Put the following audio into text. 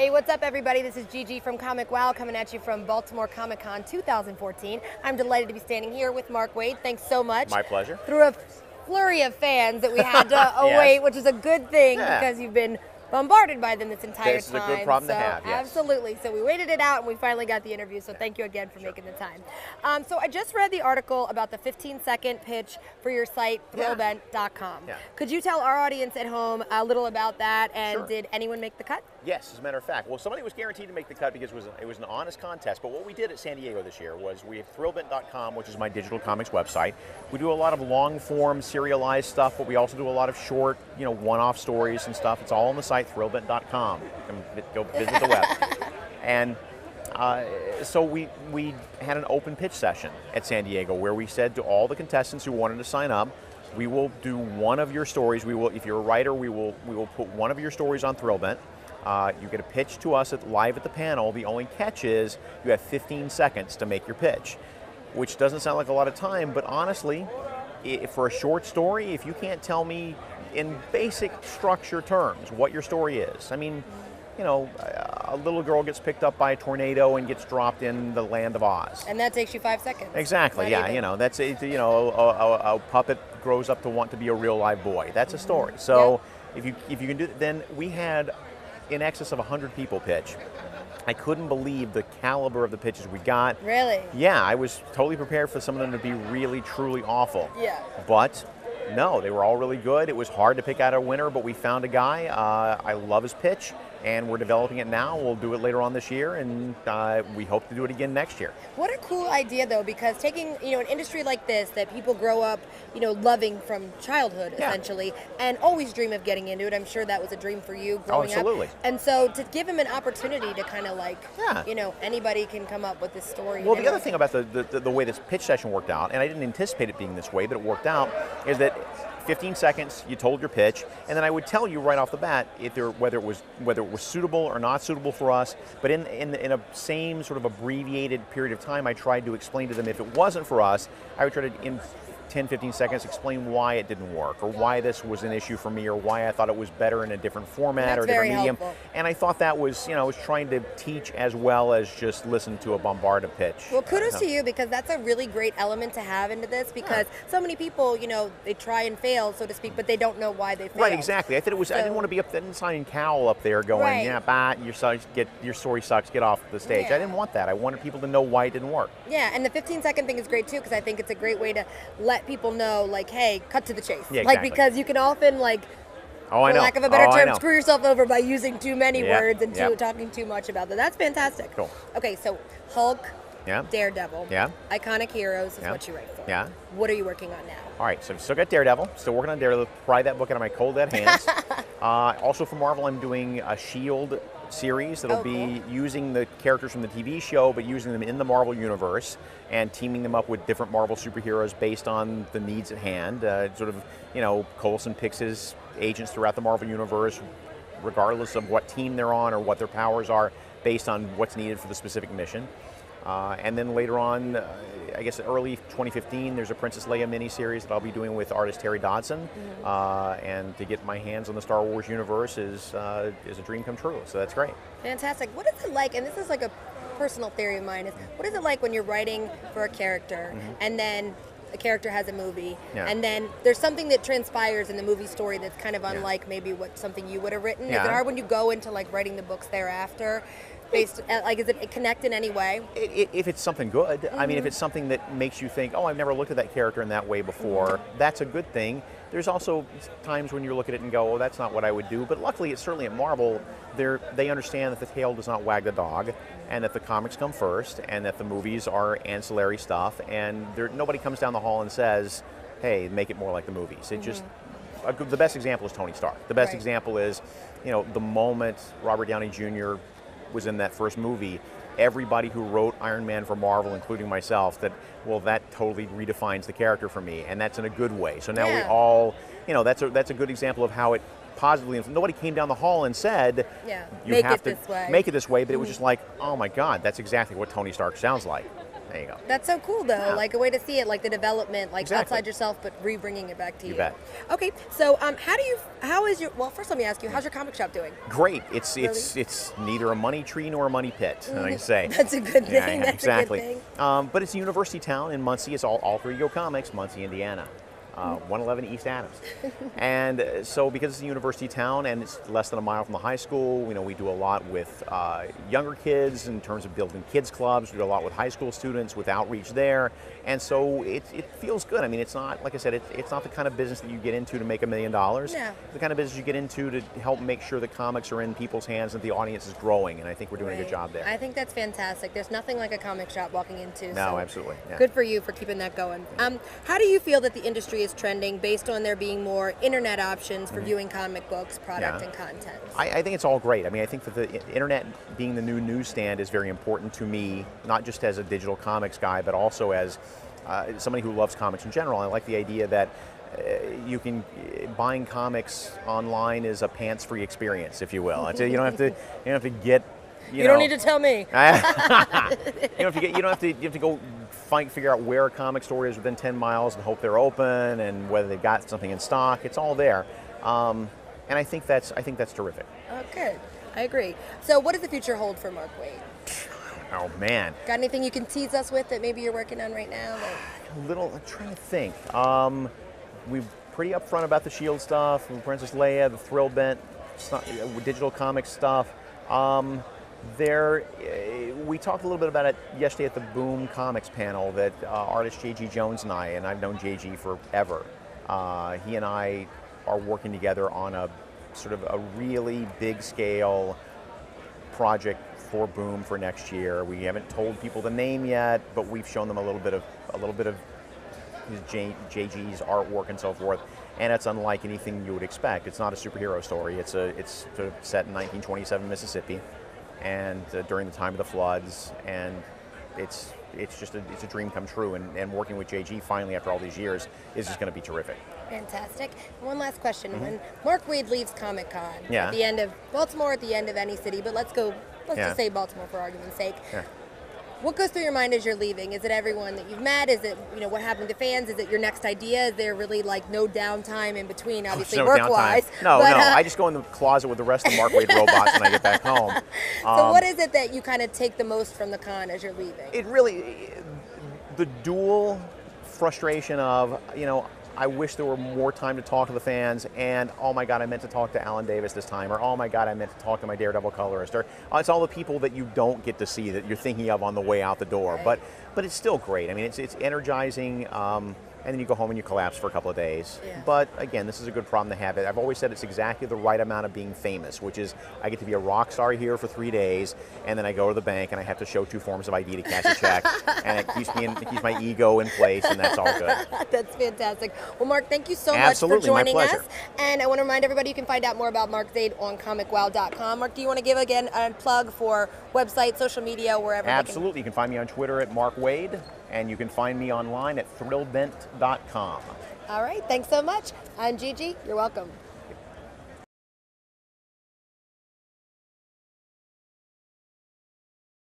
Hey, what's up, everybody? This is Gigi from ComicWow coming at you from Baltimore Comic Con 2014. I'm delighted to be standing here with Mark Waid. Thanks so much. My pleasure. Through a flurry of fans that we had to await, which is a good thing because you've been bombarded by them this entire time. This is a good problem to have, yes. Absolutely. So we waited it out and we finally got the interview, so thank you again for making the time. So I just read the article about the 15-second pitch for your site, thrillbent.com. Could you tell our audience at home a little about that, and did anyone make the cut? Yes, as a matter of fact. Well, somebody was guaranteed to make the cut because it was an honest contest, but what we did at San Diego this year was we have thrillbent.com, which is my digital comics website. We do a lot of long-form serialized stuff, but we also do a lot of short, one-off stories and stuff. It's all on the site, thrillbent.com. Go visit the web. And so we had an open pitch session at San Diego where we said to all the contestants who wanted to sign up, we will do one of your stories. We will, if you're a writer, we will put one of your stories on Thrillbent. You get a pitch to us live at the panel. The only catch is you have 15 seconds to make your pitch, which doesn't sound like a lot of time, but honestly, for a short story, if you can't tell me in basic structure terms what your story is, I mean, a little girl gets picked up by a tornado and gets dropped in the land of Oz. And that takes you 5 seconds. Exactly, that's a puppet grows up to want to be a real live boy. That's a story. So if you can do, then we had in excess of 100 people pitch. I couldn't believe the caliber of the pitches we got. Really? Yeah, I was totally prepared for some of them to be really, truly awful. Yeah. But no, they were all really good. It was hard to pick out a winner, but we found a guy. I love his pitch, and we're developing it now. We'll do it later on this year, and we hope to do it again next year. What a cool idea, though, because taking an industry like this that people grow up, loving from childhood, essentially, and always dream of getting into it. I'm sure that was a dream for you growing up. Absolutely. And so to give him an opportunity to kind of anybody can come up with this story. Well, the other thing about the way this pitch session worked out, and I didn't anticipate it being this way, but it worked out, is that 15 seconds, you told your pitch, and then I would tell you right off the bat whether it was suitable or not suitable for us. But in a same sort of abbreviated period of time, I tried to explain to them if it wasn't for us, I would try to in 10-15 seconds explain why it didn't work, or why this was an issue for me, or why I thought it was better in a different format or a different medium. Helpful. And I thought that was, I was trying to teach as well as just listen to a bombarded pitch. Well, kudos to you, because that's a really great element to have into this, because so many people, they try and fail, so to speak, but they don't know why they failed. Right, exactly. I thought it was. I didn't want to be up there and signing Cowell up there going, your story sucks, get off the stage. I didn't want that. I wanted people to know why it didn't work. Yeah, and the 15-second thing is great too, because I think it's a great way to let people know, hey, cut to the chase. Yeah, exactly. Because you can often, for lack of a better term, screw yourself over by using too many words and talking too much about that. That's fantastic. Cool. Okay, so Hulk, Daredevil, iconic heroes is what you write for. Yeah. What are you working on now? All right, so I've still got Daredevil. Still working on Daredevil. Pry that book out of my cold dead hands. Also for Marvel, I'm doing a S.H.I.E.L.D. series that'll be using the characters from the TV show, but using them in the Marvel universe and teaming them up with different Marvel superheroes based on the needs at hand. Coulson picks his agents throughout the Marvel universe, regardless of what team they're on or what their powers are, based on what's needed for the specific mission. And then later on, I guess early 2015, there's a Princess Leia miniseries that I'll be doing with artist Terry Dodson. And to get my hands on the Star Wars universe is a dream come true, so that's great. Fantastic. What is it like, and this is like a personal theory of mine, is what is it like when you're writing for a character and then a character has a movie and then there's something that transpires in the movie story that's kind of unlike maybe what something you would have written? Is it hard when you go into writing the books thereafter? Is it connect in any way? If it's something good, I mean, if it's something that makes you think, oh, I've never looked at that character in that way before, that's a good thing. There's also times when you look at it and go, oh, that's not what I would do. But luckily, it's certainly at Marvel, they understand that the tail does not wag the dog, and that the comics come first, and that the movies are ancillary stuff, and nobody comes down the hall and says, hey, make it more like the movies. It just, the best example is Tony Stark. The best example is, the moment Robert Downey Jr. was in that first movie, everybody who wrote Iron Man for Marvel, including myself, that totally redefines the character for me, and that's in a good way. So now we all, that's a good example of how it positively. Nobody came down the hall and said, you have to make it this way, but it was just like, oh my God, that's exactly what Tony Stark sounds like. There you go. That's so cool, though. Like a way to see it, like the development, like Exactly. outside yourself, but re-bringing it back to you. You bet. Okay, so how is your? Well, first let me ask you, how's your comic shop doing? Great. It's neither a money tree nor a money pit. I say. That's a good thing. That's exactly. a good thing. But it's a university town in Muncie. It's all three Go Comics, Muncie, Indiana. 111 East Adams. And so because it's a university town and it's less than a mile from the high school, we do a lot with younger kids in terms of building kids clubs. We do a lot with high school students with outreach there. And so it feels good. I mean, it's not, like I said, it's not the kind of business that you get into to make $1 million. Yeah. The kind of business you get into to help make sure that comics are in people's hands and the audience is growing. And I think we're doing a good job there. I think that's fantastic. There's nothing like a comic shop walking into. No, so absolutely. Yeah. Good for you for keeping that going. How do you feel that the industry is trending based on there being more internet options for viewing comic books, product, and content? I think it's all great. I mean, I think that the internet being the new newsstand is very important to me, not just as a digital comics guy, but also as somebody who loves comics in general. I like the idea that buying comics online is a pants-free experience, if you will. You don't have to get. You don't need to tell me. you don't have to go figure out where a comic store is within 10 miles and hope they're open and whether they've got something in stock. It's all there, and I think that's terrific. Oh, good. I agree. So, what does the future hold for Mark Waid? Oh man. Got anything you can tease us with that maybe you're working on right now? I'm trying to think. We're pretty upfront about the Shield stuff, Princess Leia, the Thrill Bent, digital comic stuff. We talked a little bit about it yesterday at the Boom Comics panel that artist J.G. Jones and I've known J.G. forever. He and I are working together on a sort of a really big scale project for Boom for next year. We haven't told people the name yet, but we've shown them a little bit of his JG's artwork and so forth, and it's unlike anything you would expect. It's not a superhero story. It's sort of set in 1927 Mississippi, and during the time of the floods, and it's a dream come true. And working with JG finally after all these years is just going to be terrific. Fantastic. One last question: When Mark Waid leaves Comic Con Yeah. at the end of Baltimore, at the end of any city, but let's just say Baltimore for argument's sake. Yeah. What goes through your mind as you're leaving? Is it everyone that you've met? Is it what happened to fans? Is it your next idea? Is there really like no downtime in between, obviously work-wise? No, I just go in the closet with the rest of the Mark Waid robots when I get back home. So what is it that you kind of take the most from the con as you're leaving? It really, the dual frustration of, I wish there were more time to talk to the fans, and oh my God, I meant to talk to Alan Davis this time, or oh my God, I meant to talk to my Daredevil colorist, or it's all the people that you don't get to see that you're thinking of on the way out the door. Right. But it's still great. I mean, it's energizing. And then you go home and you collapse for a couple of days. Yeah. But again, this is a good problem to have. I've always said it's exactly the right amount of being famous, which is I get to be a rock star here for 3 days, and then I go to the bank and I have to show 2 forms of ID to cash a check, and it keeps my ego in place, and that's all good. That's fantastic. Well, Mark, thank you so Absolutely, much for joining my pleasure. us. And I want to remind everybody you can find out more about Mark Waid on ComicWow.com. Mark, do you want to give again a plug for website, social media, wherever? Absolutely. You can find me on Twitter at Mark Waid, and you can find me online at thrillbent.com. All right, thanks so much. I'm Gigi. You're welcome.